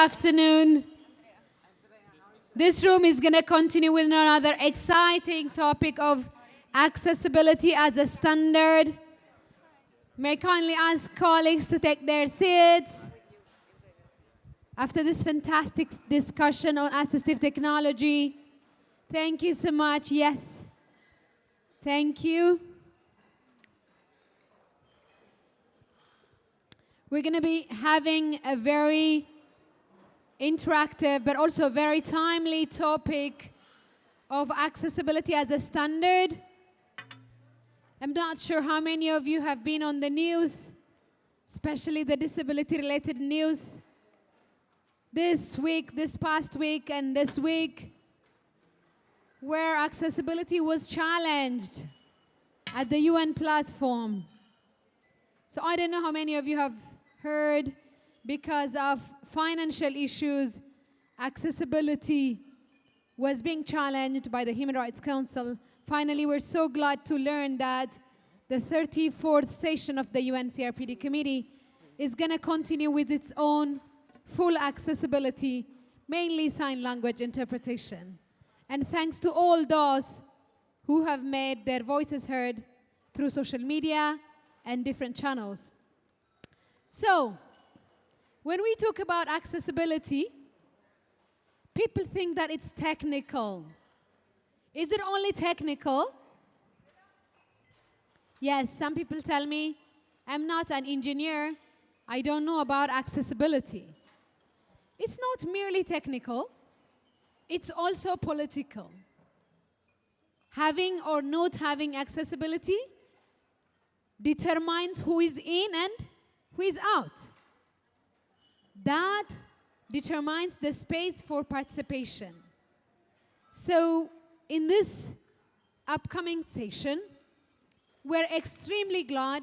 Afternoon. This room is going to continue with another exciting topic of accessibility as a standard. May I kindly ask colleagues to take their seats. After this fantastic discussion on assistive technology, thank you so much. Yes. Thank you. We're going to be having a very interactive but also very timely topic of accessibility as a standard. I'm not sure how many of you have been on the news, especially the disability-related news, this week, this past week, and this week, where accessibility was challenged at the UN platform. So I don't know how many of you have heard, because of financial issues, accessibility was being challenged by the Human Rights Council. Finally, we're so glad to learn that the 34th session of the UN CRPD Committee is going to continue with its own full accessibility, mainly sign language interpretation. And thanks to all those who have made their voices heard through social media and different channels. So, when we talk about accessibility, people think that it's technical. Is it only technical? Yes, some people tell me, I'm not an engineer, I don't know about accessibility. It's not merely technical, it's also political. Having or not having accessibility determines who is in and who is out. That determines the space for participation. So in this upcoming session, we're extremely glad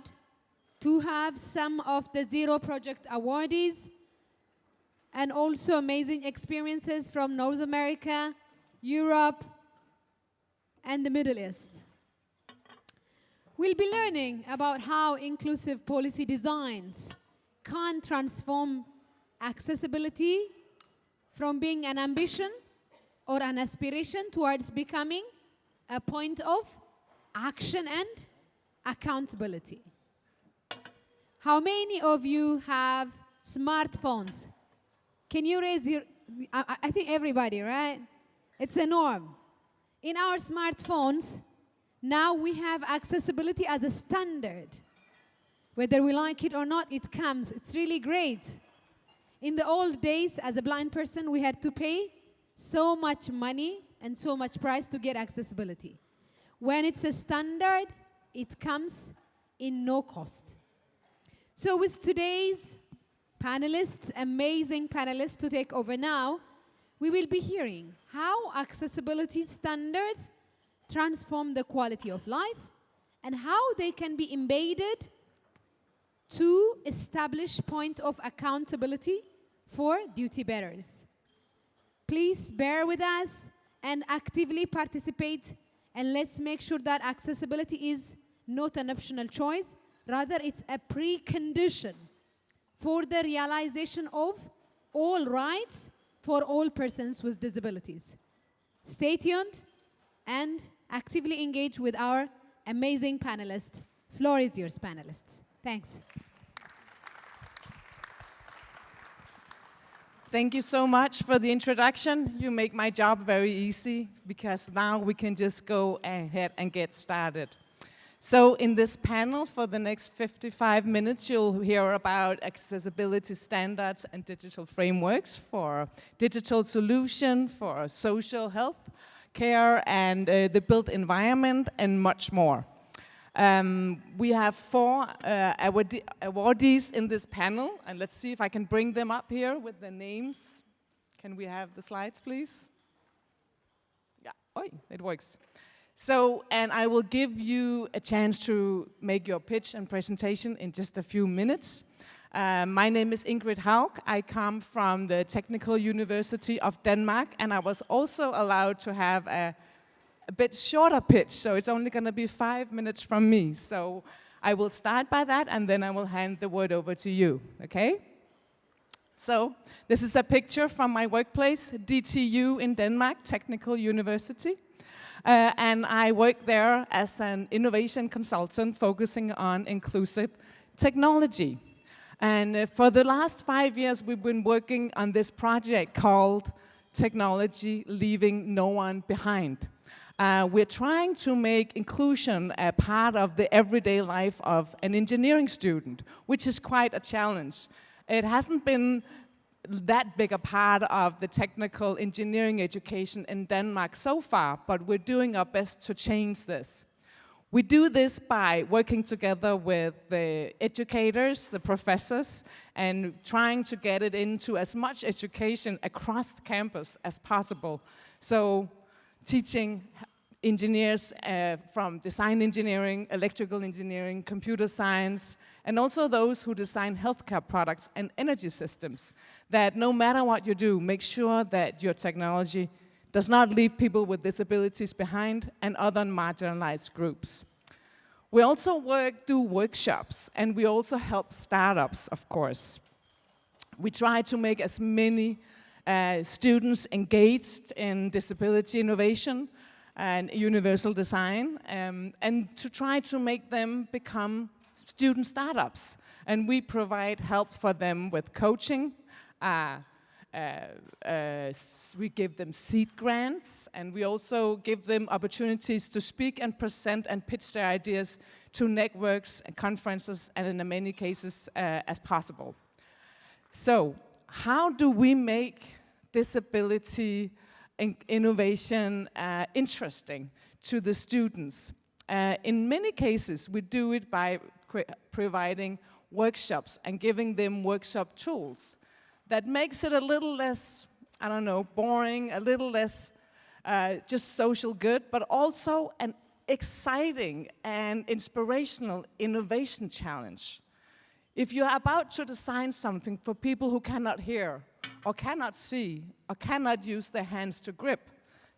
to have some of the Zero Project Awardees and also amazing experiences from North America, Europe, and the Middle East. We'll be learning about how inclusive policy designs can transform accessibility from being an ambition or an aspiration towards becoming a point of action and accountability. How many of you have smartphones? Can you raise your, I think everybody, right? It's a norm. In our smartphones, now we have accessibility as a standard. Whether we like it or not, it comes. It's really great. In the old days, as a blind person, we had to pay so much money and so much price to get accessibility. When it's a standard, it comes in no cost. So with today's panelists, amazing panelists to take over now, we will be hearing how accessibility standards transform the quality of life and how they can be embedded to establish point of accountability for duty bearers. Please bear with us and actively participate, and let's make sure that accessibility is not an optional choice, rather it's a precondition for the realization of all rights for all persons with disabilities. Stay tuned and actively engage with our amazing panelists. Floor is yours, panelists. Thanks. Thank you so much for the introduction. You make my job very easy because now we can just go ahead and get started. So in this panel for the next 55 minutes, you'll hear about accessibility standards and digital frameworks for digital solution, for social health care and the built environment and much more. We have 4 awardees in this panel, and let's see if I can bring them up here with the names. Can we have the slides, please? Yeah, it works. So, and I will give you a chance to make your pitch and presentation in just a few minutes. My name is Ingrid Haug. I come from the Technical University of Denmark, and I was also allowed to have a bit shorter pitch, so it's only going to be 5 minutes from me. So I will start by that, and then I will hand the word over to you, okay? So this is a picture from my workplace, DTU in Denmark, Technical University. And I work there as an innovation consultant focusing on inclusive technology. And for the last 5 years, we've been working on this project called Technology Leaving No One Behind. We're trying to make inclusion a part of the everyday life of an engineering student, which is quite a challenge. It hasn't been that big a part of the technical engineering education in Denmark so far, but we're doing our best to change this. We do this by working together with the educators, the professors, and trying to get it into as much education across the campus as possible. So teaching engineers from design engineering, electrical engineering, computer science, and also those who design healthcare products and energy systems, that no matter what you do, make sure that your technology does not leave people with disabilities behind and other marginalized groups. We also do workshops, and we also help startups, of course. We try to make as many students engaged in disability innovation and universal design, and to try to make them become student startups. And we provide help for them with coaching. We give them seed grants, and we also give them opportunities to speak and present and pitch their ideas to networks and conferences, and in many cases as possible. So, how do we make disability innovation interesting to the students? In many cases, we do it by providing workshops and giving them workshop tools. That makes it a little less, I don't know, boring, a little less just social good, but also an exciting and inspirational innovation challenge. If you're about to design something for people who cannot hear, or cannot see, or cannot use their hands to grip,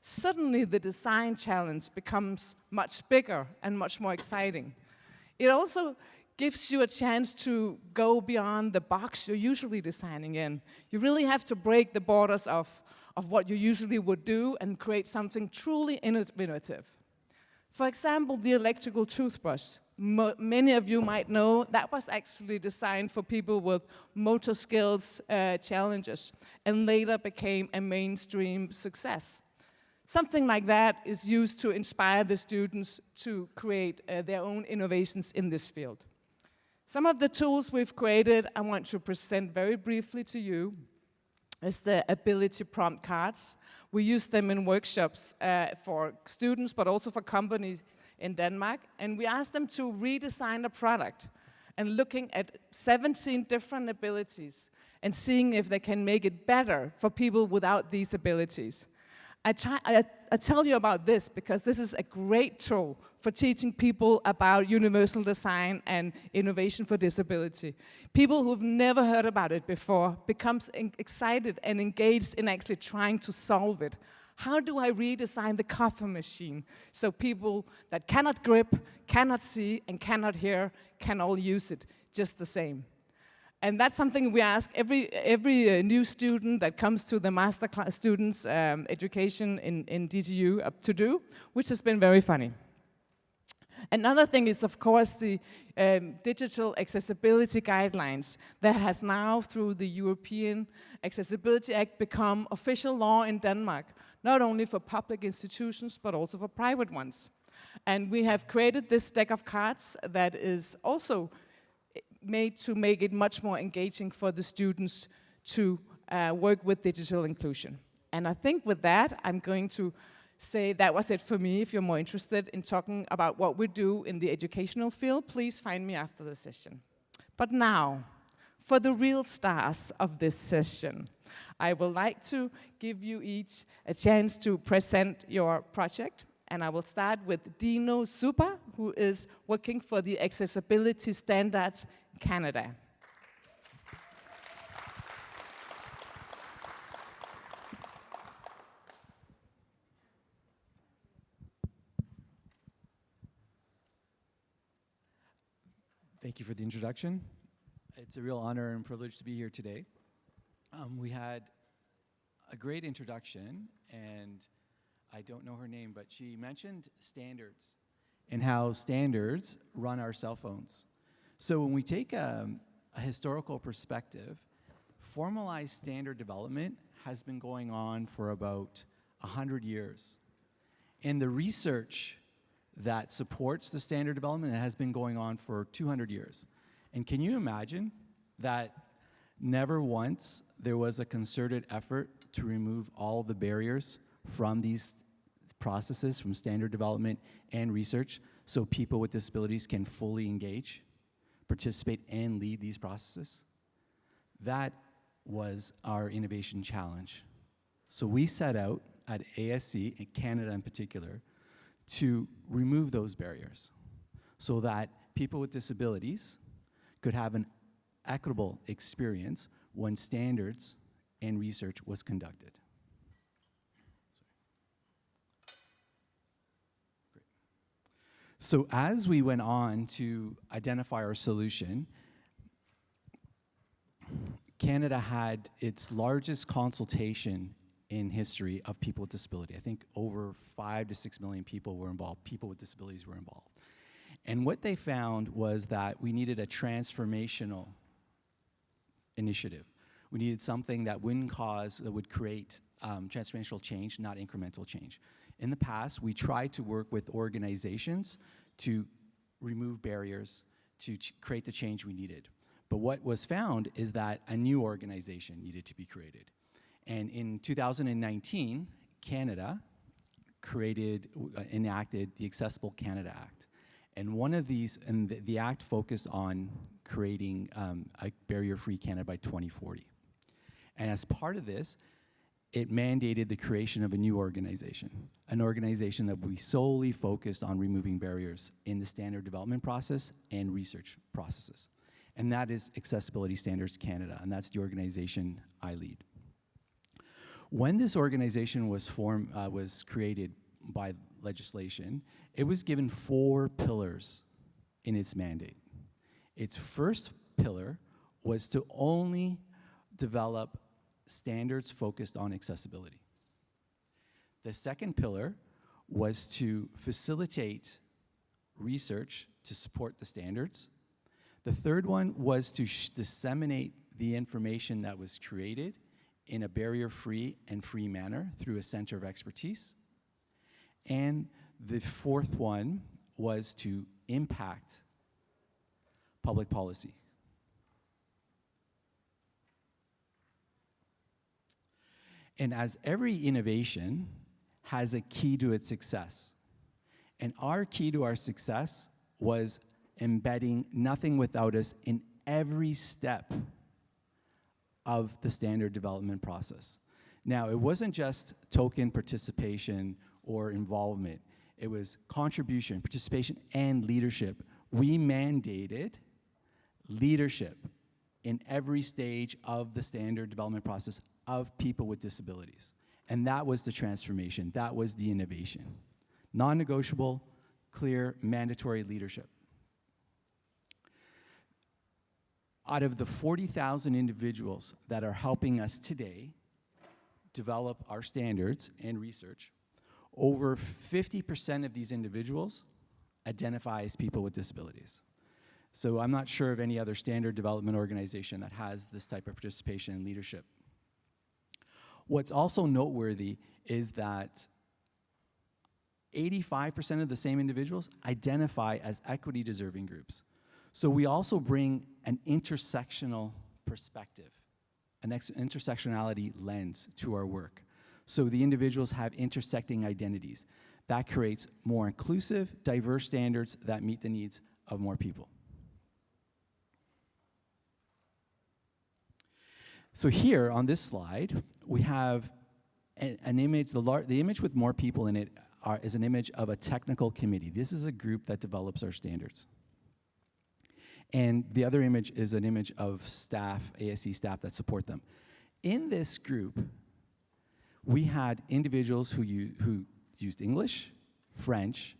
suddenly the design challenge becomes much bigger and much more exciting. It also gives you a chance to go beyond the box you're usually designing in. You really have to break the borders of what you usually would do and create something truly innovative. For example, the electrical toothbrush. Many of you might know that was actually designed for people with motor skills challenges and later became a mainstream success. Something like that is used to inspire the students to create their own innovations in this field. Some of the tools we've created, I want to present very briefly to you, is the ability prompt cards. We use them in workshops for students, but also for companies in Denmark. And we ask them to redesign a product and looking at 17 different abilities and seeing if they can make it better for people without these abilities. I tell you about this because this is a great tool for teaching people about universal design and innovation for disability. People who've never heard about it before becomes excited and engaged in actually trying to solve it. How do I redesign the coffee machine so people that cannot grip, cannot see, and cannot hear can all use it just the same? And that's something we ask every new student that comes to the master class students education in DTU to do, which has been very funny. Another thing is, of course, the digital accessibility guidelines that has now, through the European Accessibility Act, become official law in Denmark, not only for public institutions, but also for private ones. And we have created this deck of cards that is also made to make it much more engaging for the students to work with digital inclusion. And I think with that, I'm going to say that was it for me. If you're more interested in talking about what we do in the educational field, please find me after the session. But now, for the real stars of this session, I would like to give you each a chance to present your project. And I will start with Dino Zupa, who is working for the accessibility standards in Canada. Thank you for the introduction. It's a real honor and privilege to be here today. We had a great introduction, and I don't know her name, but she mentioned standards and how standards run our cell phones. So when we take a historical perspective, formalized standard development has been going on for about 100 years. And the research that supports the standard development has been going on for 200 years. And can you imagine that never once there was a concerted effort to remove all the barriers from these processes, from standard development and research, so people with disabilities can fully engage, participate, and lead these processes? That was our innovation challenge. So we set out at ASC, in Canada in particular, to remove those barriers so that people with disabilities could have an equitable experience when standards and research was conducted. Great. So as we went on to identify our solution, Canada had its largest consultation in history of people with disability. I think over 5 to 6 million people were involved, people with disabilities were involved. And what they found was that we needed a transformational initiative. We needed something that wouldn't cause, that would create transformational change, not incremental change. In the past, we tried to work with organizations to remove barriers, to create the change we needed. But what was found is that a new organization needed to be created. And in 2019, Canada enacted the Accessible Canada Act. And one of these, and the act focused on creating a barrier-free Canada by 2040. And as part of this, it mandated the creation of a new organization, an organization that will be solely focused on removing barriers in the standard development process and research processes. And that is Accessibility Standards Canada, and that's the organization I lead. When this organization was created by legislation, it was given 4 pillars in its mandate. Its first pillar was to only develop standards focused on accessibility. The second pillar was to facilitate research to support the standards. The third one was to disseminate the information that was created in a barrier-free and free manner through a center of expertise. And the fourth one was to impact public policy. And as every innovation has a key to its success, and our key to our success was embedding nothing without us in every step of the standard development process. Now, it wasn't just token participation or involvement. It was contribution, participation, and leadership. We mandated leadership in every stage of the standard development process of people with disabilities. And that was the transformation. That was the innovation. Non-negotiable, clear, mandatory leadership. Out of the 40,000 individuals that are helping us today develop our standards and research, over 50% of these individuals identify as people with disabilities. So I'm not sure of any other standard development organization that has this type of participation and leadership. What's also noteworthy is that 85% of the same individuals identify as equity deserving groups. So we also bring an intersectional perspective, an intersectionality lens to our work. So the individuals have intersecting identities. That creates more inclusive, diverse standards that meet the needs of more people. So here on this slide, we have an image, the image with more people in it is an image of a technical committee. This is a group that develops our standards. And the other image is an image of staff, ASC staff that support them. In this group, we had individuals who used English, French,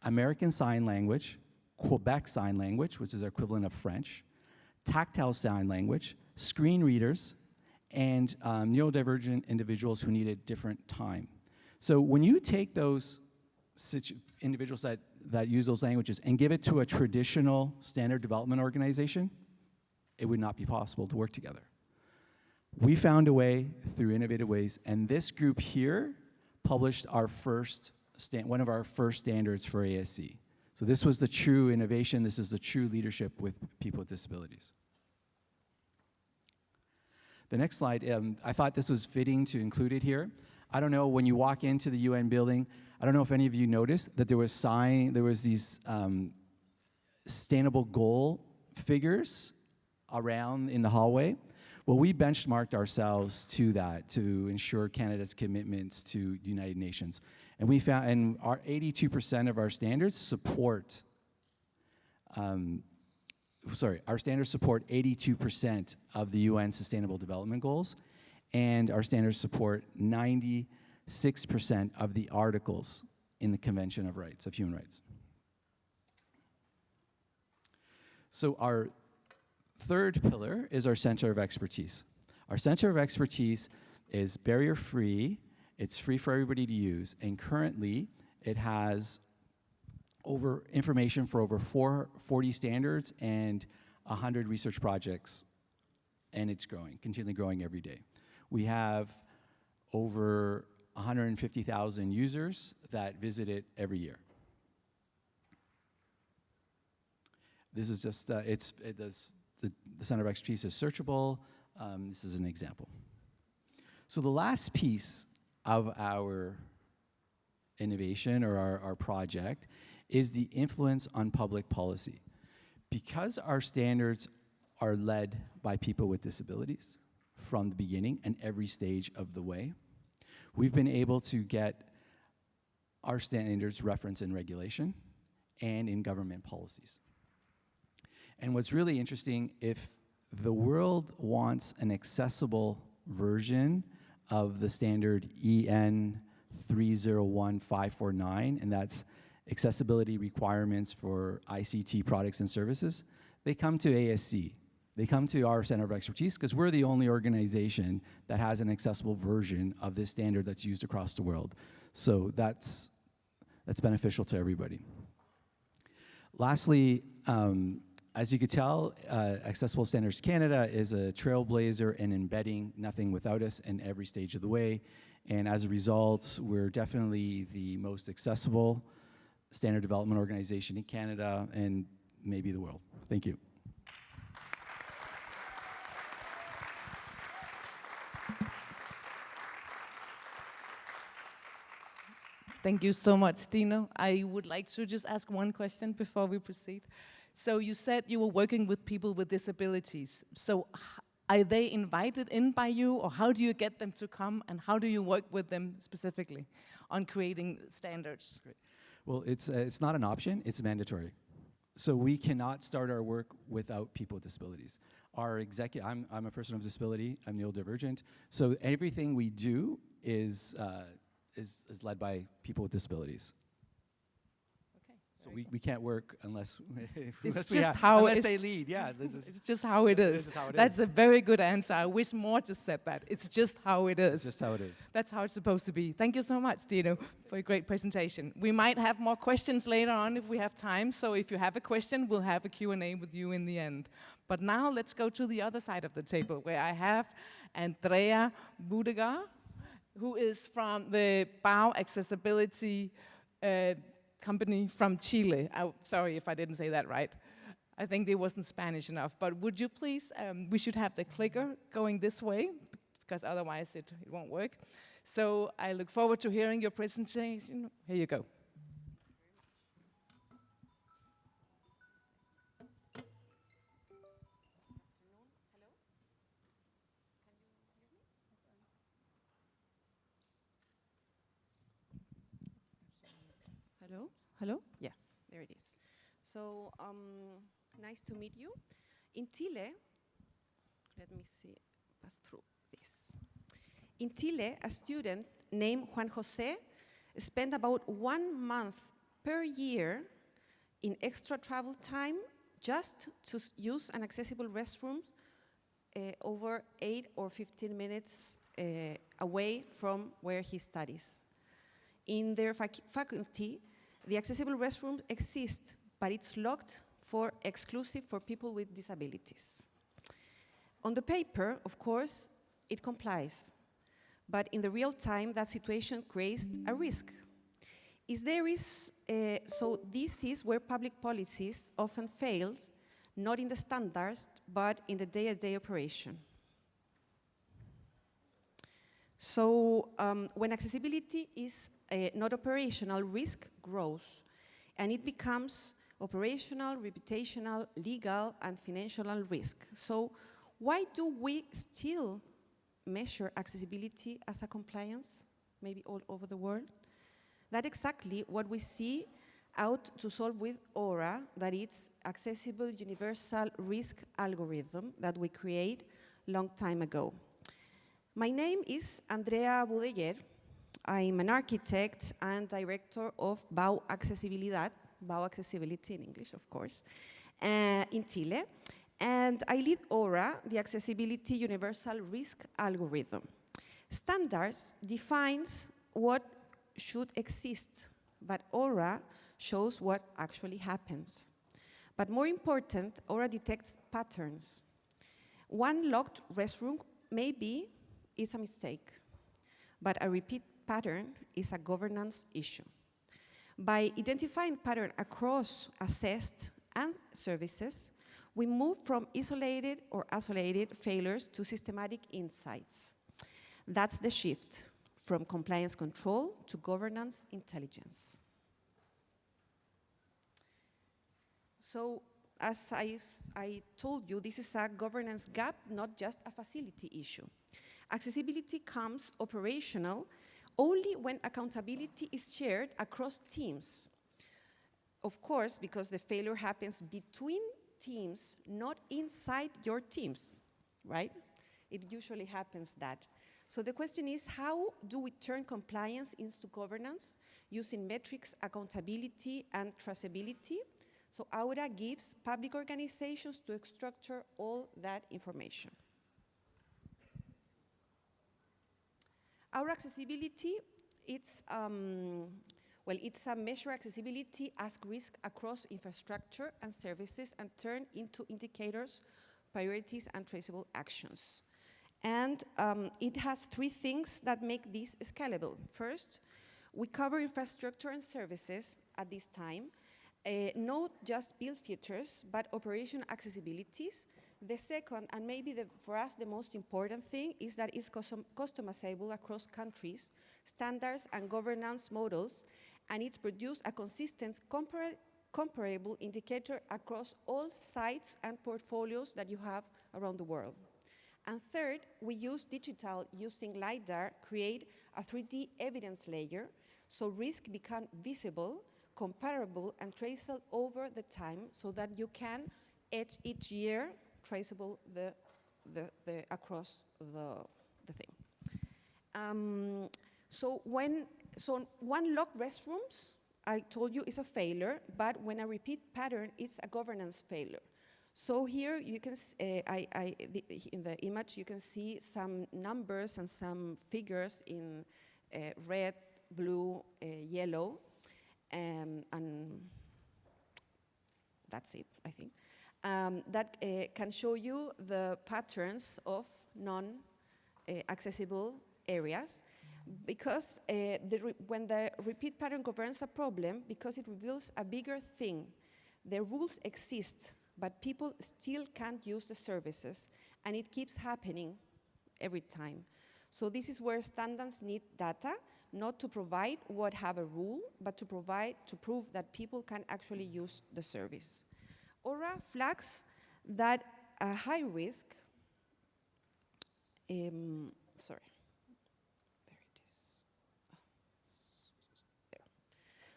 American Sign Language, Quebec Sign Language, which is our equivalent of French, tactile sign language, screen readers, and neurodivergent individuals who needed different time. So when you take those individuals that use those languages and give it to a traditional standard development organization, it would not be possible to work together. We found a way through innovative ways, and this group here published our one of our first standards for ASC. So this was the true innovation, this is the true leadership with people with disabilities. The next slide, I thought this was fitting to include it here. I don't know, when you walk into the UN building, I don't know if any of you noticed that there was these sustainable goal figures around in the hallway. Well, we benchmarked ourselves to that to ensure Canada's commitments to the United Nations. And we found, and our 82% of our standards support, our standards support 82% of the UN Sustainable Development Goals, and our standards support 96% of the articles in the Convention of Human Rights. So our third pillar is our Center of Expertise. Our Center of Expertise is barrier-free, it's free for everybody to use, and currently it has information for over 40 standards and 100 research projects, and it's growing, continually growing every day. We have over 150,000 users that visit it every year. This is just, the Center of Expertise is searchable. This is an example. So the last piece of our innovation or our project is the influence on public policy. Because our standards are led by people with disabilities from the beginning and every stage of the way, we've been able to get our standards referenced in regulation and in government policies. And what's really interesting, if the world wants an accessible version of the standard EN 301549, and that's accessibility requirements for ICT products and services, they come to ASC. They come to our Center of Expertise because we're the only organization that has an accessible version of this standard that's used across the world. So that's beneficial to everybody. Lastly, as you could tell, Accessible Standards Canada is a trailblazer in embedding nothing without us in every stage of the way. And as a result, we're definitely the most accessible standard development organization in Canada and maybe the world. Thank you. Thank you so much, Dino. I would like to just ask one question before we proceed. So you said you were working with people with disabilities. So are they invited in by you, or how do you get them to come, and how do you work with them specifically on creating standards? Great. Well, it's not an option, it's mandatory. So we cannot start our work without people with disabilities. Our executive, I'm a person of disability, I'm neurodivergent, so everything we do is led by people with disabilities. So we can't work unless they lead. Yeah, it's just how it is. That's a very good answer. I wish more just said that. It's just how it is. It's just how it is. That's how it's supposed to be. Thank you so much, Dino, for a great presentation. We might have more questions later on if we have time. So if you have a question, we'll have a Q&A with you in the end. But now let's go to the other side of the table where I have Andrea Budegar, who is from the BAU Accessibility company from Chile. Sorry if I didn't say that right. I think it wasn't Spanish enough, but would you please, we should have the clicker going this way, because otherwise it won't work. So I look forward to hearing your presentation. Here you go. Hello? Hello? Yes, there it is. So, nice to meet you. In Chile, let me see, pass through this. In Chile, a student named Juan Jose spent about 1 month per year in extra travel time just to use an accessible restroom over 8 or 15 minutes away from where he studies. In their faculty, the accessible restroom exists, but it's locked for exclusive for people with disabilities. On the paper, of course, it complies, but in the real time, that situation creates a risk. So this is where public policies often fail, not in the standards, but in the day-to-day operation. So when accessibility is not operational, risk grows, and it becomes operational, reputational, legal, and financial risk. So why do we still measure accessibility as a compliance, maybe all over the world? That's exactly what we see out to solve with AURA, that it's accessible universal risk algorithm that we create long time ago. My name is Andrea Budeller. I'm an architect and director of BAU Accesibilidad, BAU Accessibility in English, of course, in Chile. And I lead AURA, the Accessibility Universal Risk Algorithm. Standards defines what should exist, but AURA shows what actually happens. But more important, AURA detects patterns. One locked restroom maybe is a mistake, but a repeat pattern is a governance issue. By identifying pattern across assessed and services, we move from isolated or isolated failures to systematic insights. That's the shift from compliance control to governance intelligence. So, as I told you, this is a governance gap, not just a facility issue. Accessibility comes operational only when accountability is shared across teams. Of course, because the failure happens between teams, not inside your teams, right? It usually happens that. So the question is, how do we turn compliance into governance using metrics, accountability, and traceability? So AURA gives public organizations to structure all that information. AURA accessibility, it's a measure accessibility as risk across infrastructure and services and turn into indicators, priorities, and traceable actions. And it has 3 things that make this scalable. First, we cover infrastructure and services at this time, not just build features, but operation accessibilities. The second, and maybe for us the most important thing, is that it's customizable across countries, standards and governance models, and it's produced a consistent comparable indicator across all sites and portfolios that you have around the world. And third, we use digital using LiDAR, create a 3D evidence layer, so risk become visible, comparable, and traceable over the time, so that you can each year traceable across the thing. So one locked restrooms, I told you, is a failure, but when a repeat pattern, it's a governance failure. So here you can, in the image, you can see some numbers and some figures in red, blue, yellow, and that's it, I think. That can show you the patterns of non-accessible areas, because when the repeat pattern governs a problem, because it reveals a bigger thing. The rules exist, but people still can't use the services, and it keeps happening every time. So this is where standards need data, not to provide what have a rule, but to prove that people can actually use the service. AURA flags that a high risk, sorry, there it is. There.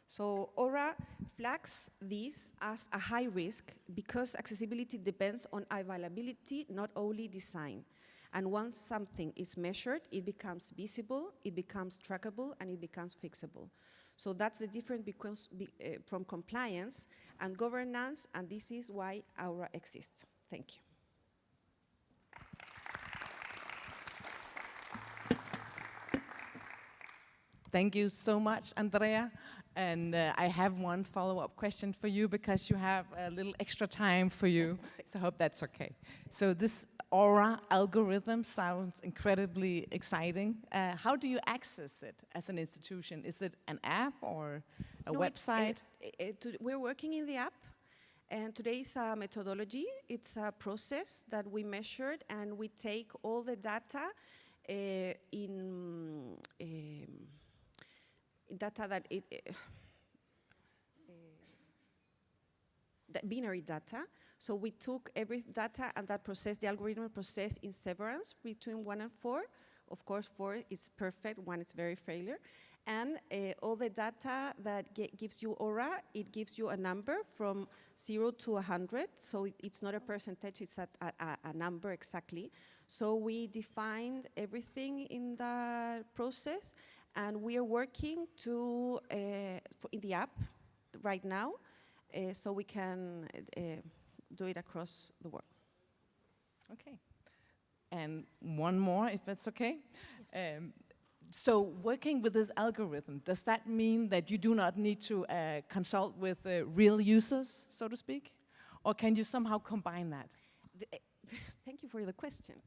So AURA flags this as a high risk because accessibility depends on availability, not only design. And once something is measured, it becomes visible, it becomes trackable, and it becomes fixable. So that's the difference from compliance and governance, and this is why AURA exists. Thank you. Thank you so much, Andrea. And I have one follow-up question for you because you have a little extra time for you. So I hope that's okay. So this Aura algorithm sounds incredibly exciting. How do you access it as an institution? Is it an app or a website? We're working in the app. And today is a methodology. It's a process that we measured, and we take all the data in data that the binary data. So we took every data and that process, the algorithm process in severance between 1 and 4. Of course, 4 is perfect, 1 is very failure. And all the data that gives you Aura, it gives you a number from 0 to 100. So it's not a percentage, it's a number exactly. So we defined everything in the process, and we are working to in the app right now, so we can do it across the world. Okay. And one more, if that's okay. Yes. So working with this algorithm, does that mean that you do not need to consult with real users, so to speak? Or can you somehow combine that? Thank you for the question.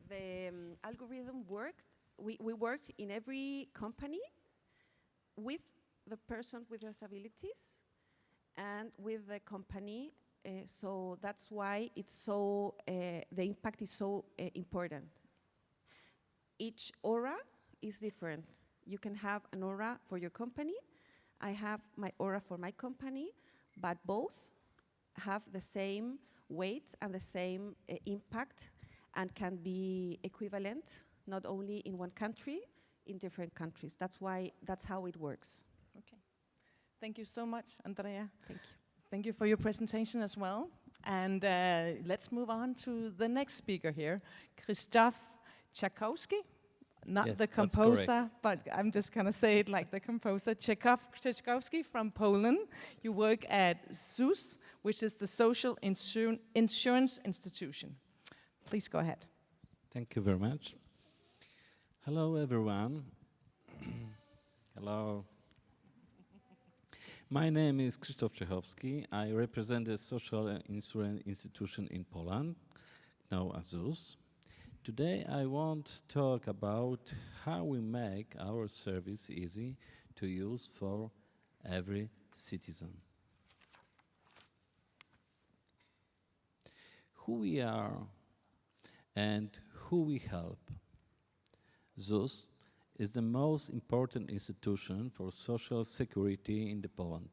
The algorithm worked. We worked in every company with the person with disabilities and with the company. So that's why it's so, the impact is so important. Each Aura is different. You can have an Aura for your company. I have my Aura for my company, but both have the same weight and the same impact, and can be equivalent, not only in one country, in different countries. That's how it works. Okay. Thank you so much, Andrea. Thank you. Thank you for your presentation as well. And let's move on to the next speaker here, Krzysztof Tchaikovsky. Not Yes, the that's composer, but I'm just going to say it like the composer. Tchaikovsky from Poland. You work at ZUS, which is the Social Insurance Institution. Please go ahead. Thank you very much. Hello, everyone. Hello. My name is Krzysztof Tchaikovsky. I represent the Social Insurance Institution in Poland, now as ZUS. Today I want to talk about how we make our service easy to use for every citizen. Who we are and who we help. ZUS is the most important institution for social security in Poland.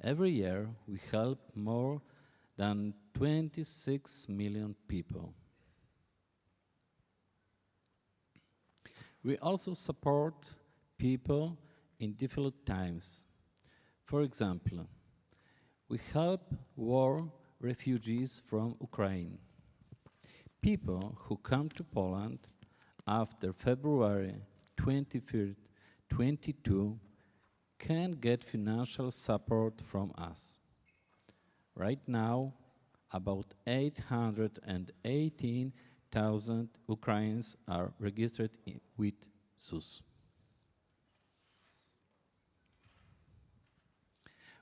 Every year we help more than 26 million people. We also support people in difficult times. For example, we help war refugees from Ukraine. People who come to Poland after February 23rd, 2022 can get financial support from us. Right now, about 818,000 Ukrainians are registered with ZUS.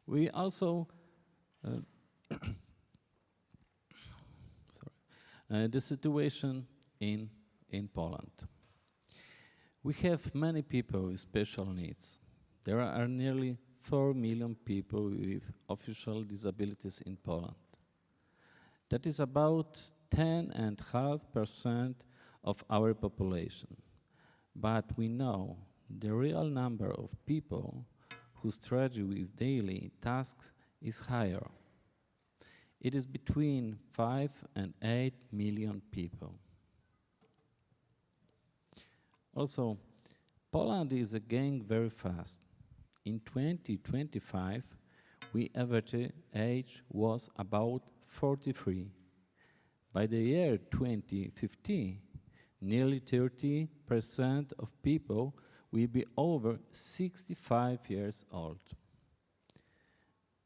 We also the situation in Poland. We have many people with special needs. There are nearly 4 million people with official disabilities in Poland. That is about 10.5% of our population. But we know the real number of people who struggle with daily tasks is higher. It is between 5 and 8 million people. Also, Poland is aging very fast. In 2025, the average age was about 43. By the year 2050, nearly 30% of people will be over 65 years old.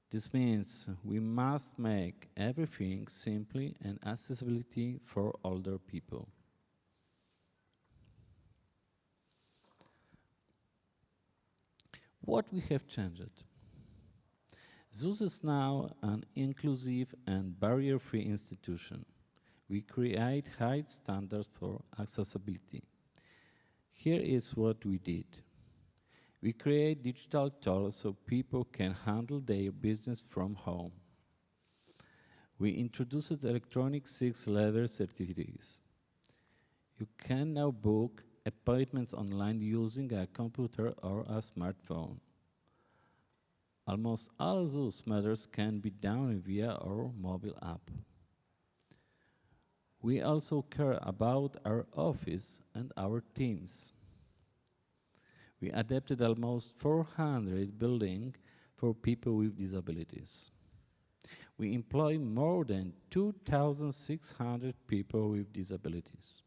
This means we must make everything simple and accessibility for older people. What we have changed? ZUS is now an inclusive and barrier-free institution. We create high standards for accessibility. Here is what we did. We create digital tools so people can handle their business from home. We introduced electronic 6-letter certificates. You can now book appointments online using a computer or a smartphone. Almost all those matters can be done via our mobile app. We also care about our office and our teams. We adapted almost 400 buildings for people with disabilities. We employ more than 2,600 people with disabilities.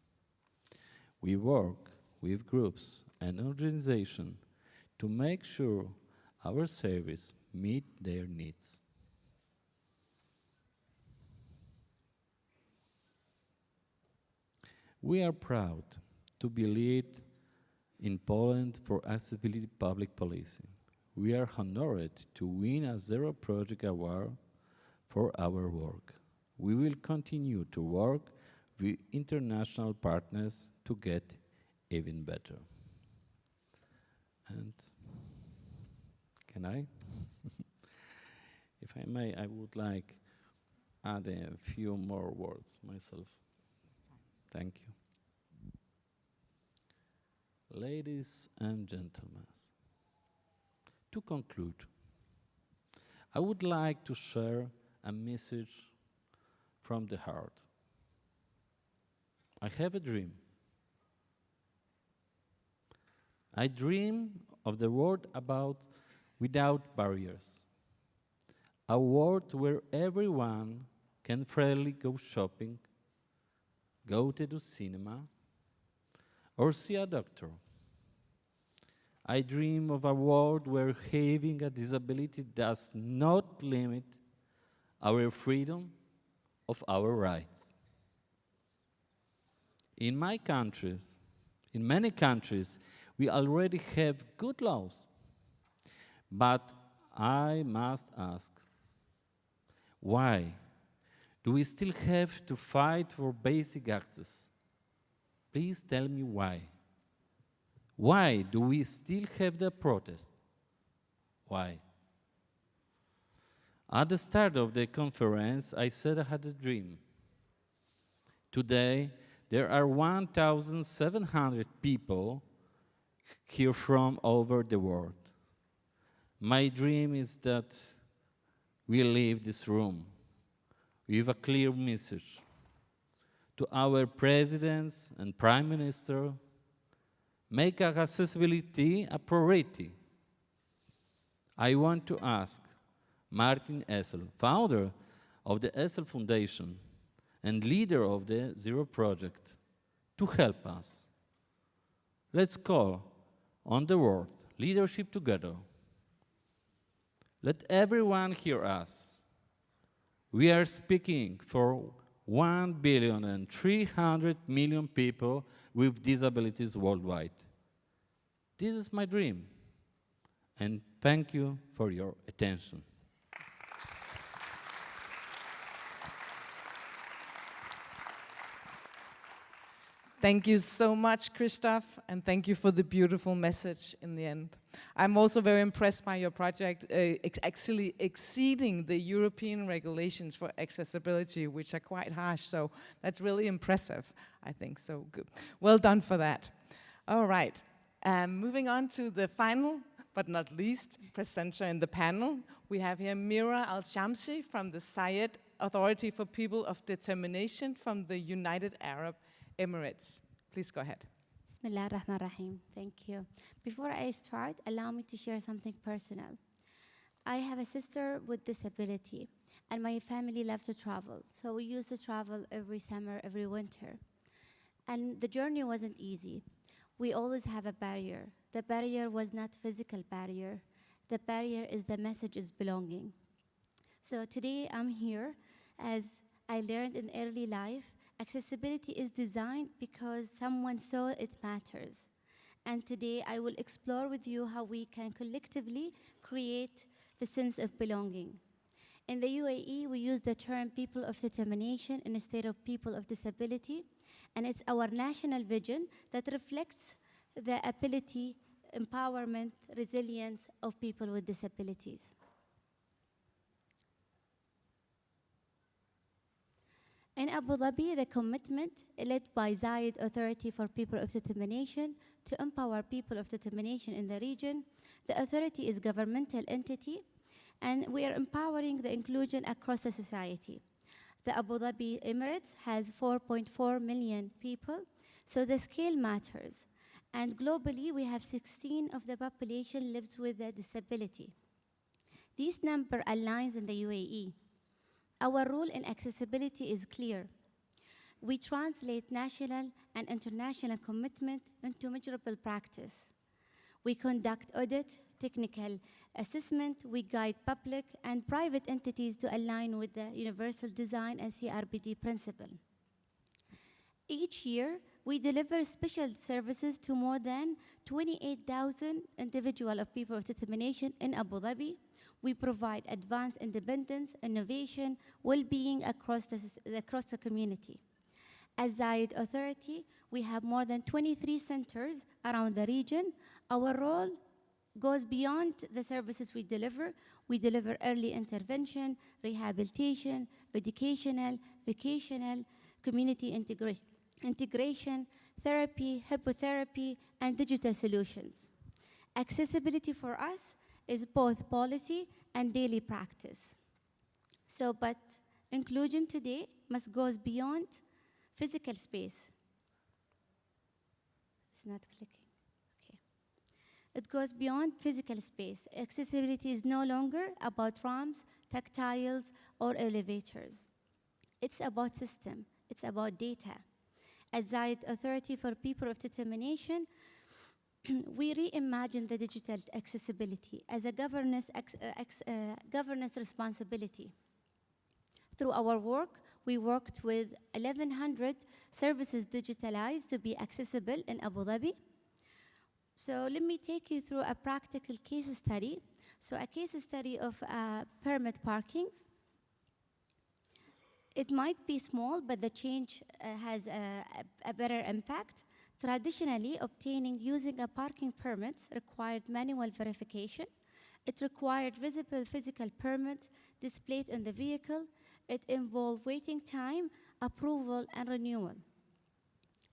We work with groups and organizations to make sure our service meet their needs. We are proud to be lead in Poland for accessibility public policy. We are honored to win a Zero Project Award for our work. We will continue to work with international partners to get even better. And can I? If I may, I would like add a few more words myself. Thank you. Ladies and gentlemen, to conclude, I would like to share a message from the heart. I have a dream. I dream of the world without barriers. A world where everyone can freely go shopping, go to the cinema, or see a doctor. I dream of a world where having a disability does not limit our freedom of our rights. In my countries, in many countries, we already have good laws. But I must ask, why do we still have to fight for basic access? Please tell me why. Why do we still have the protest? Why? At the start of the conference, I said I had a dream. Today, there are 1,700 people here from all over the world. My dream is that we leave this room with a clear message to our presidents and prime minister: make accessibility a priority. I want to ask Martin Essel, founder of the Essel Foundation and leader of the Zero Project, to help us. Let's call on the world leadership together. Let everyone hear us. We are speaking for 1,300,000,000 people with disabilities worldwide. This is my dream, and thank you for your attention. Thank you so much, Christoph, and thank you for the beautiful message in the end. I'm also very impressed by your project, actually exceeding the European regulations for accessibility, which are quite harsh, so that's really impressive, I think, so good. Well done for that. All right, moving on to the final, but not least, presenter in the panel. We have here Mira Al-Shamsi from the Sayed Authority for People of Determination from the United Arab Emirates. Please go ahead. Bismillah ar-Rahman ar-Rahim. Thank you. Before I start, allow me to share something personal. I have a sister with disability, and my family love to travel. So we used to travel every summer, every winter. And the journey wasn't easy. We always have a barrier. The barrier was not physical barrier. The barrier is the message is belonging. So today I'm here as I learned in early life. Accessibility is designed because someone saw it matters. And today I will explore with you how we can collectively create the sense of belonging. In the UAE, we use the term people of determination instead of people of disability, and it's our national vision that reflects the ability, empowerment, resilience of people with disabilities. In Abu Dhabi, the commitment led by Zayed Authority for People of Determination to empower people of determination in the region. The authority is a governmental entity, and we are empowering the inclusion across the society. The Abu Dhabi Emirates has 4.4 million people, so the scale matters. And globally, we have 16% of the population lives with a disability. This number aligns in the UAE. Our role in accessibility is clear. We translate national and international commitment into measurable practice. We conduct audit, technical assessment, we guide public and private entities to align with the universal design and CRPD principle. Each year, we deliver special services to more than 28,000 individuals of people of determination in Abu Dhabi. We provide advanced independence, innovation, well-being across the community. As Zayed Authority, we have more than 23 centers around the region. Our role goes beyond the services we deliver. We deliver early intervention, rehabilitation, educational, vocational, community integration, therapy, hypnotherapy, and digital solutions. Accessibility for us is both policy and daily practice. But inclusion today must go beyond physical space. It's not clicking. Okay. It goes beyond physical space. Accessibility is no longer about ramps, tactiles, or elevators. It's about system. It's about data. As Zayed Authority for People of Determination, we reimagine the digital accessibility as a governance responsibility. Through our work, we worked with 1,100 services digitalized to be accessible in Abu Dhabi. So let me take you through a practical case study. So a case study of permit parkings. It might be small, but the change has a better impact. Traditionally, obtaining using a parking permit required manual verification. It required visible physical permit displayed on the vehicle. It involved waiting time, approval, and renewal.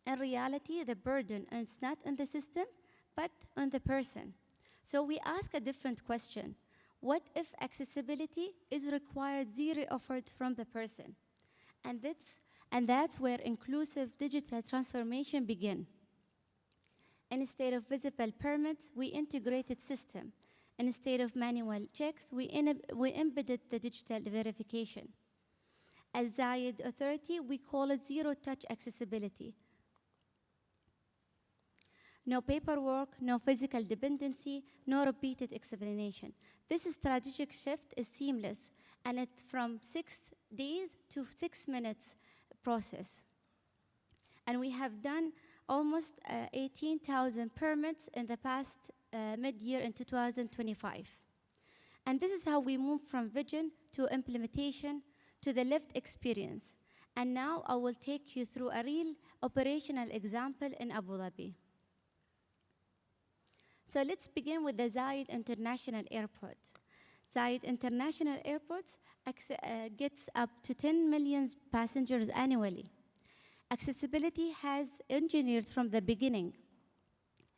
In reality, the burden is not on the system, but on the person. So we ask a different question. What if accessibility is required zero effort from the person? And that's where inclusive digital transformation begins. Instead of visible permits, we integrated system. Instead of manual checks, we embedded the digital verification. As Zayed Authority, we call it zero-touch accessibility. No paperwork, no physical dependency, no repeated explanation. This strategic shift is seamless, and it's from 6 days to 6 minutes process. And we have done almost 18,000 permits in the past mid-year in 2025. And this is how we move from vision to implementation to the lived experience. And now I will take you through a real operational example in Abu Dhabi. So let's begin with the Zayed International Airport. Zayed International Airport gets up to 10 million passengers annually. Accessibility has engineered from the beginning.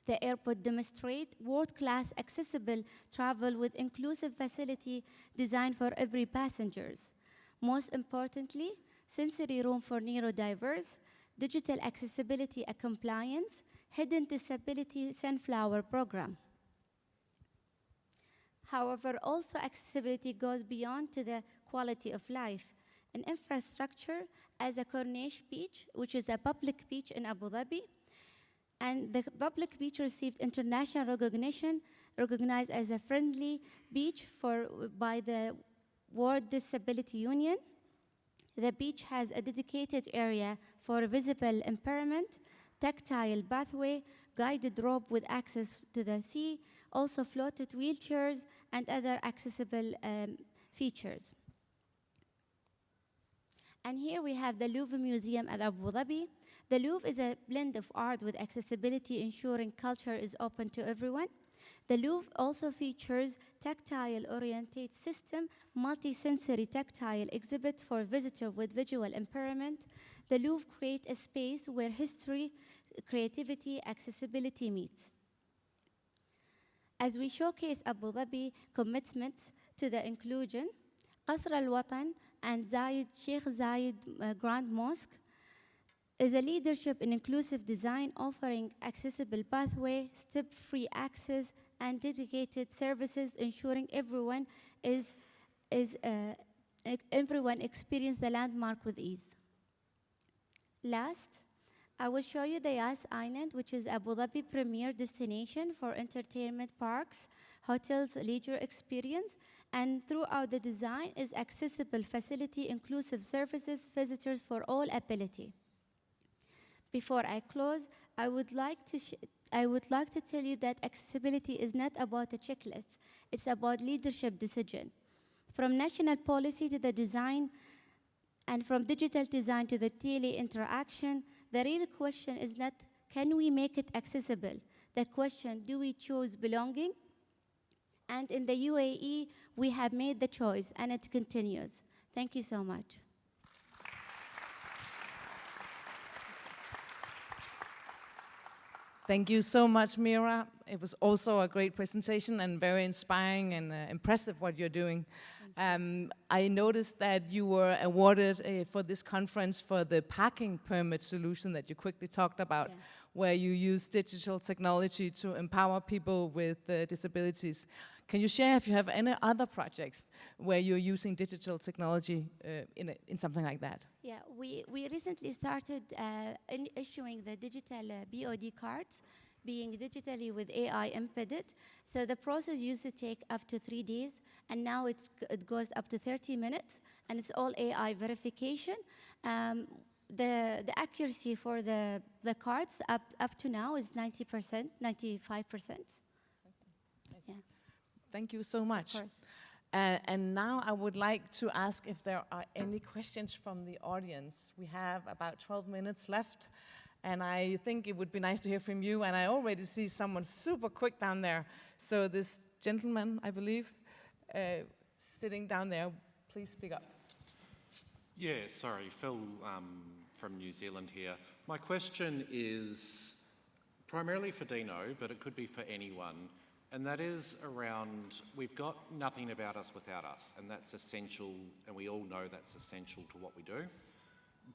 The airport demonstrates world-class accessible travel with inclusive facility designed for every passengers. Most importantly, sensory room for neurodiverse, digital accessibility and compliance, hidden disability sunflower program. However, also accessibility goes beyond to the quality of life. An infrastructure as a Corniche beach, which is a public beach in Abu Dhabi, and the public beach received international recognition, recognized as a friendly beach by the World Disability Union. The beach has a dedicated area for visible impairment, tactile pathway, guided rope with access to the sea, also floated wheelchairs, and other accessible features. And here we have the Louvre Museum at Abu Dhabi. The Louvre is a blend of art with accessibility, ensuring culture is open to everyone. The Louvre also features tactile-oriented system, multi-sensory tactile exhibit for visitors with visual impairment. The Louvre creates a space where history, creativity, accessibility meets. As we showcase Abu Dhabi commitments to the inclusion, Qasr al-Watan and Sheikh Zayed Grand Mosque is a leadership in inclusive design, offering accessible pathway, step-free access, and dedicated services, ensuring everyone experience the landmark with ease. Last, I will show you the Yas Island, which is Abu Dhabi premier destination for entertainment parks, hotels, leisure experience, and throughout the design is accessible facility, inclusive services, visitors for all ability. Before I close, I would like to tell you that accessibility is not about a checklist. It's about leadership decision. From national policy to the design, and from digital design to the tele interaction, the real question is not, can we make it accessible? The question, do we choose belonging? And in the UAE, we have made the choice, and it continues. Thank you so much. Thank you so much, Mira. It was also a great presentation and very inspiring and impressive what you're doing. I noticed that you were awarded for this conference for the parking permit solution that you quickly talked about, yeah, where you use digital technology to empower people with disabilities. Can you share if you have any other projects where you're using digital technology in something like that? Yeah, we recently started issuing the digital BOD cards, being digitally with AI embedded. So the process used to take up to 3 days, and now it goes up to 30 minutes, and it's all AI verification. The accuracy for the cards up to now is 90%, 95%. Yeah. Thank you so much. Of course. And now I would like to ask if there are any questions from the audience. We have about 12 minutes left, and I think it would be nice to hear from you. And I already see someone super quick down there. So this gentleman, I believe, sitting down there, please speak up. Yeah, sorry, Phil from New Zealand here. My question is primarily for Dino, but it could be for anyone. And that is around, we've got nothing about us without us, and that's essential, and we all know that's essential to what we do.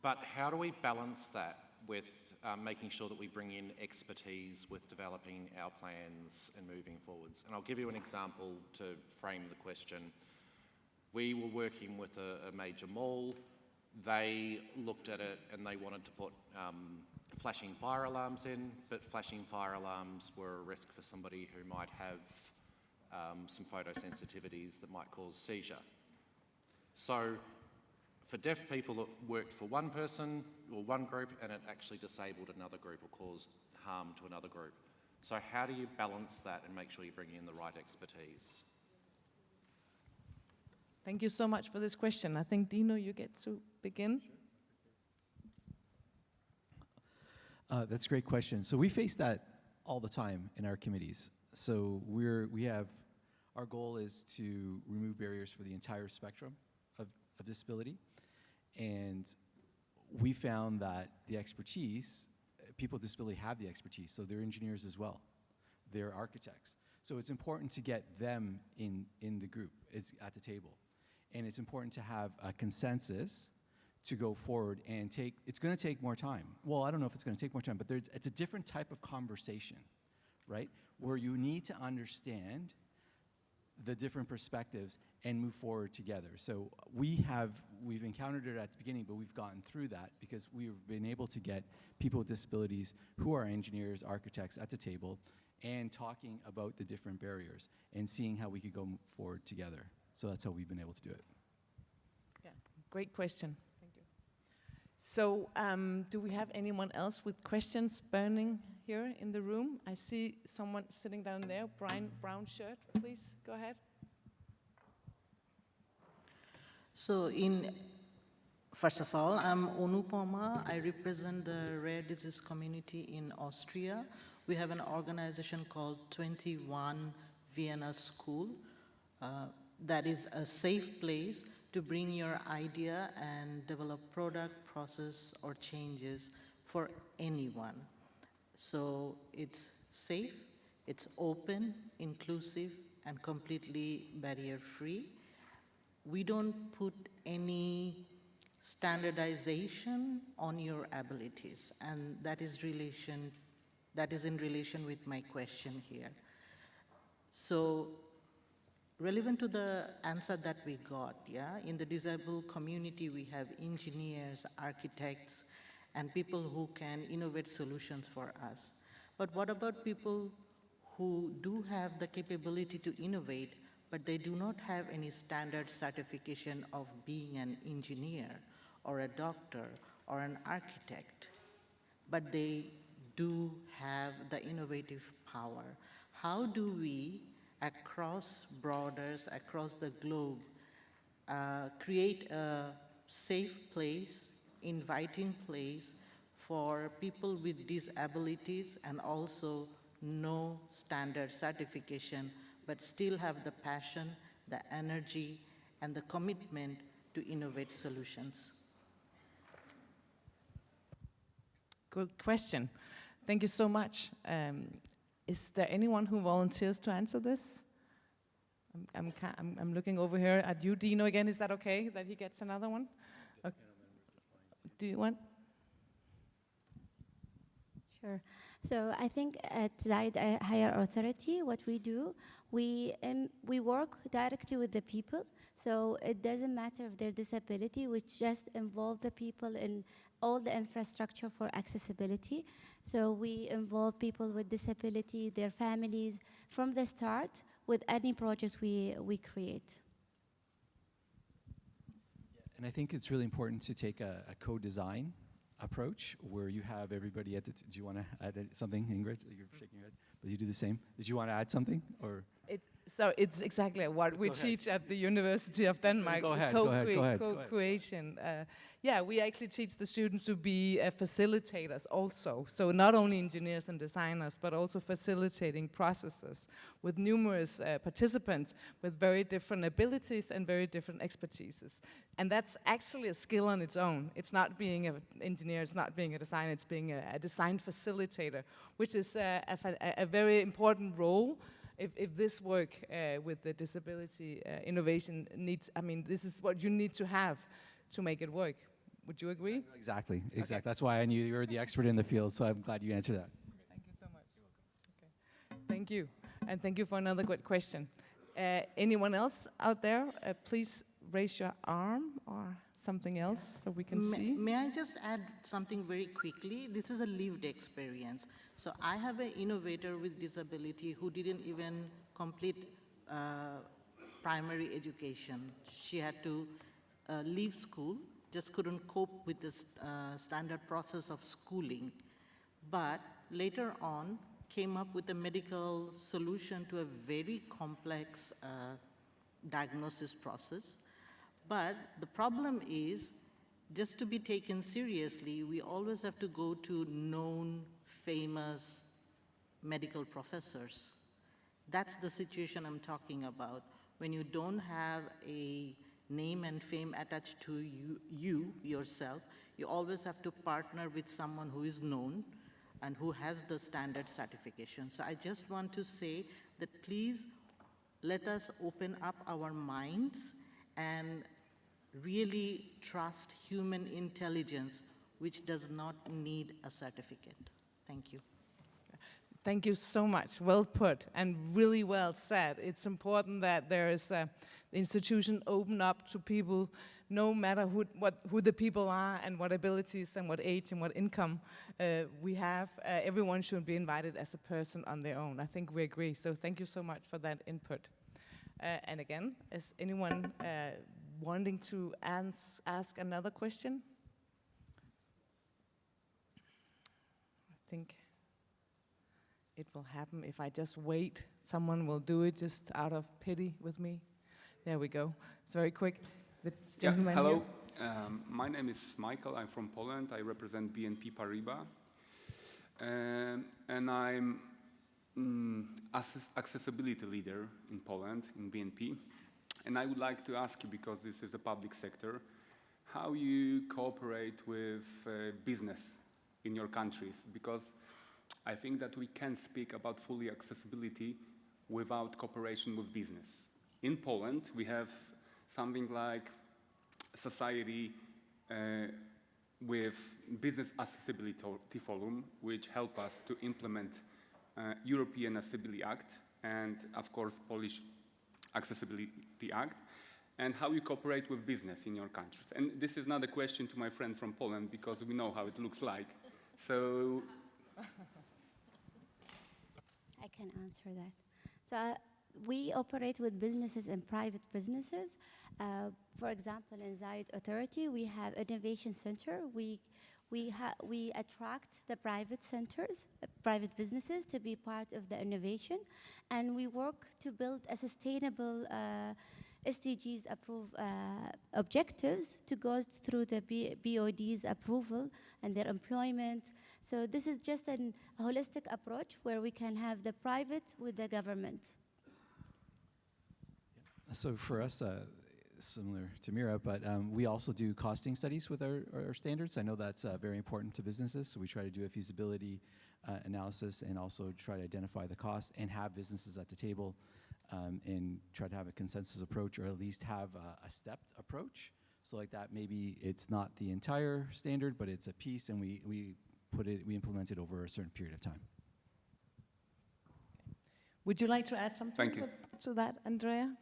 But how do we balance that with making sure that we bring in expertise with developing our plans and moving forwards? And I'll give you an example to frame the question. We were working with a major mall. They looked at it and they wanted to put flashing fire alarms in, but flashing fire alarms were a risk for somebody who might have some photosensitivities that might cause seizure. So for deaf people, it worked for one person or one group, and it actually disabled another group or caused harm to another group. So how do you balance that and make sure you bring in the right expertise? Thank you so much for this question. I think, Dino, you get to begin. That's a great question. So we face that all the time in our committees. So our goal is to remove barriers for the entire spectrum of disability. And we found that the expertise, people with disability have the expertise, so they're engineers as well. They're architects. So it's important to get them in the group, it's at the table. And it's important to have a consensus to go forward and it's going to take more time. Well, I don't know if it's going to take more time, but it's a different type of conversation, right? Where you need to understand the different perspectives and move forward together. So we've encountered it at the beginning, but we've gotten through that because we've been able to get people with disabilities who are engineers, architects at the table and talking about the different barriers and seeing how we could go forward together. So that's how we've been able to do it. Yeah, great question. Thank you. So do we have anyone else with questions burning here in the room? I see someone sitting down there, brown shirt, please go ahead. So first of all, I'm Onupama. I represent the rare disease community in Austria. We have an organization called 21 Vienna School. That is a safe place to bring your idea and develop product, process, or changes for anyone. So it's safe, it's open, inclusive, and completely barrier-free. We don't put any standardization on your abilities, and that is in relation with my question here. So, relevant to the answer that we got, yeah, in the disabled community we have engineers, architects, and people who can innovate solutions for us. But what about people who do have the capability to innovate, but they do not have any standard certification of being an engineer or a doctor or an architect, but they do have the innovative power? How do we, across borders, across the globe, create a safe place, inviting place for people with disabilities and also no standard certification, but still have the passion, the energy, and the commitment to innovate solutions? Good question. Thank you so much. Is there anyone who volunteers to answer this? I'm looking over here at you, Dino, again. Is that okay that he gets another one? Okay. Do you want? Sure. So I think at Zaid Higher Authority, what we do, we work directly with the people. So it doesn't matter if their disability, we just involve the people in all the infrastructure for accessibility. So we involve people with disability, their families, from the start with any project we create. And I think it's really important to take a co-design approach where you have everybody at the, do you want to add something, Ingrid? You're shaking your head, but you do the same. Did you want to add something, or? So it's exactly what we teach at the University of Denmark. Go ahead. Co-creation. Yeah, we actually teach the students to be facilitators also. So not only engineers and designers, but also facilitating processes with numerous participants with very different abilities and very different expertises. And that's actually a skill on its own. It's not being an engineer, it's not being a designer, it's being a design facilitator, which is a very important role. If this work with the disability innovation needs, I mean, this is what you need to have to make it work. Would you agree? Exactly. Okay. That's why I knew you were the expert in the field, so I'm glad you answered that. Thank you so much. Okay. Thank you. And thank you for another good question. Anyone else out there, please raise your arm or something else so we can see. May I just add something very quickly? This is a lived experience. So I have an innovator with disability who didn't even complete primary education. She had to leave school, just couldn't cope with the standard process of schooling. But later on, came up with a medical solution to a very complex diagnosis process. But the problem is, just to be taken seriously, we always have to go to known, famous medical professors. That's the situation I'm talking about. When you don't have a name and fame attached to you yourself, you always have to partner with someone who is known and who has the standard certification. So I just want to say that please let us open up our minds and really trust human intelligence, which does not need a certificate. Thank you. Thank you so much. Well put and really well said. It's important that there is the institution open up to people, no matter who the people are and what abilities and what age and what income we have. Everyone should be invited as a person on their own. I think we agree. So thank you so much for that input. And again, is anyone wanting to ask another question? think it will happen if I just wait. Someone will do it just out of pity with me. There we go. It's very quick. The gentleman hello. here. My name is Michael. I'm from Poland. I represent BNP Paribas. And I'm accessibility leader in Poland, in BNP. And I would like to ask you, because this is a public sector, how you cooperate with business in your countries, because I think that we can't speak about fully accessibility without cooperation with business. In Poland, we have something like society with Business Accessibility Forum, which help us to implement European Accessibility Act and, of course, Polish Accessibility Act, and how you cooperate with business in your countries. And this is not a question to my friend from Poland, because we know how it looks like. So I can answer that. So we operate with businesses and private businesses. For example, in Zayed Authority, we have innovation center. We attract the private centers, private businesses to be part of the innovation, and we work to build a sustainable SDGs approved objectives to go through the BOD's approval and their employment. So this is just a holistic approach where we can have the private with the government. So for us, similar to Mira, but we also do costing studies with our standards. I know that's very important to businesses, so we try to do a feasibility analysis and also try to identify the costs and have businesses at the table and try to have a consensus approach, or at least have a stepped approach. So like that, maybe it's not the entire standard, but it's a piece, and we implement it over a certain period of time. Would you like to add something to that, Andrea?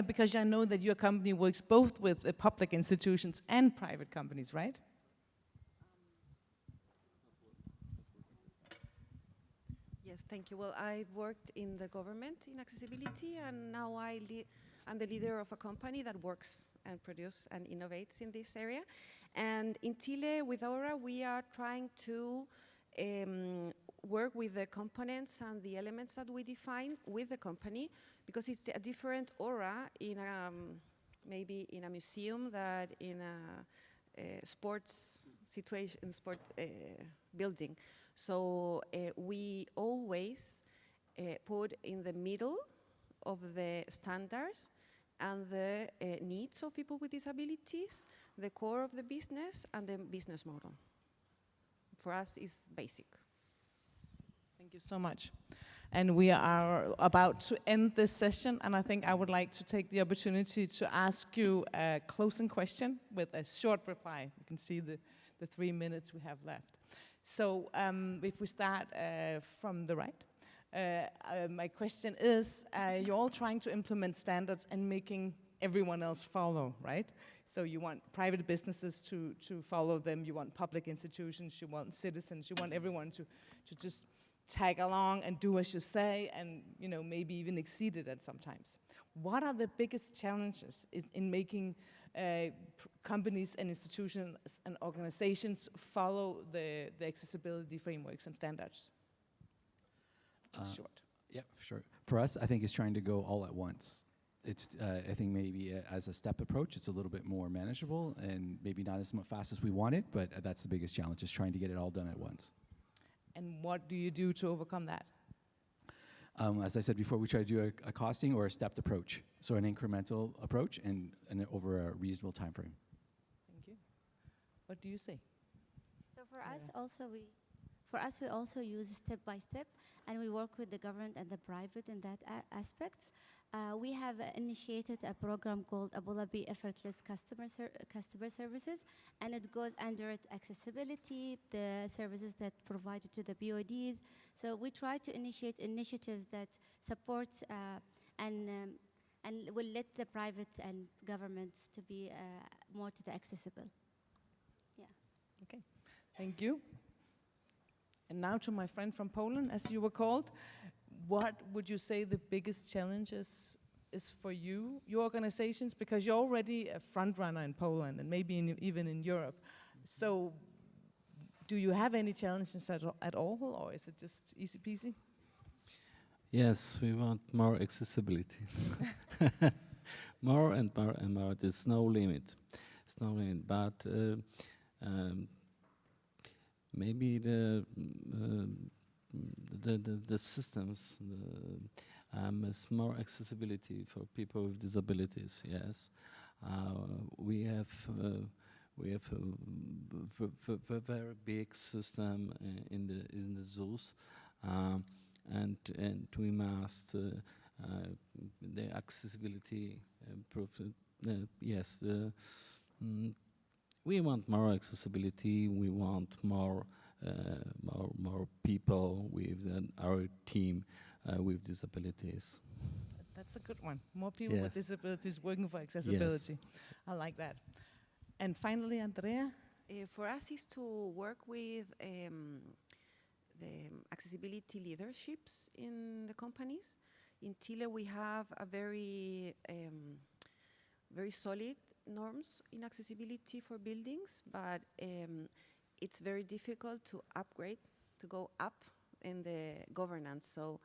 Because I know that your company works both with public institutions and private companies, right? Yes, thank you. Well, I worked in the government in accessibility, and now I'm the leader of a company that works and produces and innovates in this area. And in Chile, with Aura, we are trying to work with the components and the elements that we define with the company, because it's a different aura in maybe in a museum that in a sports situation, building. So we always put in the middle of the standards and the needs of people with disabilities, the core of the business and the business model. For us, it's basic. Thank you so much. And we are about to end this session, and I think I would like to take the opportunity to ask you a closing question with a short reply. You can see the 3 minutes we have left. So if we start from the right, my question is, you're all trying to implement standards and making everyone else follow, right? So you want private businesses to follow them, you want public institutions, you want citizens, you want everyone to just tag along and do as you say, and maybe even exceed it at sometimes. What are the biggest challenges in making companies and institutions and organizations follow the accessibility frameworks and standards? Short. Yeah, sure. For us, I think it's trying to go all at once. It's, I think maybe as a step approach, it's a little bit more manageable and maybe not as fast as we want it, but that's the biggest challenge, is trying to get it all done at once. And what do you do to overcome that? As I said before, we try to do a costing or a stepped approach, so an incremental approach and over a reasonable time frame. Thank you. What do you say? So for us, we also use step by step, and we work with the government and the private in that aspect. We have initiated a program called Abu Dhabi Effortless Customer Services, and it goes under accessibility, the services that provided to the BODs. So we try to initiate initiatives that support and will let the private and governments to be more to the accessible. Yeah. Okay. Thank you. And now to my friend from Poland, as you were called. What would you say the biggest challenges is for you, your organizations? Because you're already a front runner in Poland and maybe even in Europe. So Do you have any challenges at all, or is it just easy peasy? Yes, we want more accessibility. More and more and more. There's no limit. There's no limit. But maybe the systems, is more accessibility for people with disabilities. Yes, we have a very big system in the zoos, and we must the accessibility yes. We want more accessibility. We want more people with our team with disabilities. That's a good one. More people Yes. with disabilities working for accessibility. I like that. And finally, Andrea. For us is to work with the accessibility leaderships in the companies. In Chile, we have a very solid norms in accessibility for buildings, but it's very difficult to upgrade, to go up in the governance. So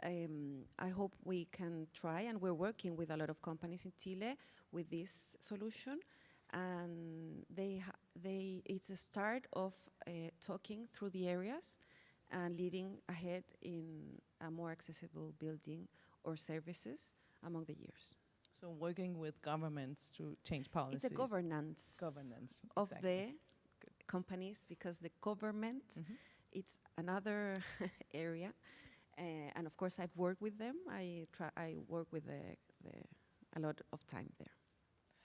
I hope we can try, and we're working with a lot of companies in Chile with this solution. And it's a start of talking through the areas and leading ahead in a more accessible building or services among the years. So working with governments to change policies. It's a governance of exactly. the companies, because the government, it's another area. And of course, I've worked with them. I work with a lot of time there.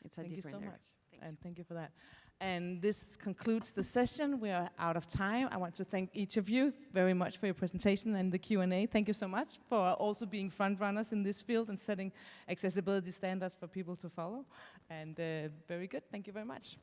It's a different area. Thank you so much. And thank you for that. And this concludes the session. We are out of time. I want to thank each of you very much for your presentation and the Q&A. Thank you so much for also being front runners in this field and setting accessibility standards for people to follow. And very good. Thank you very much.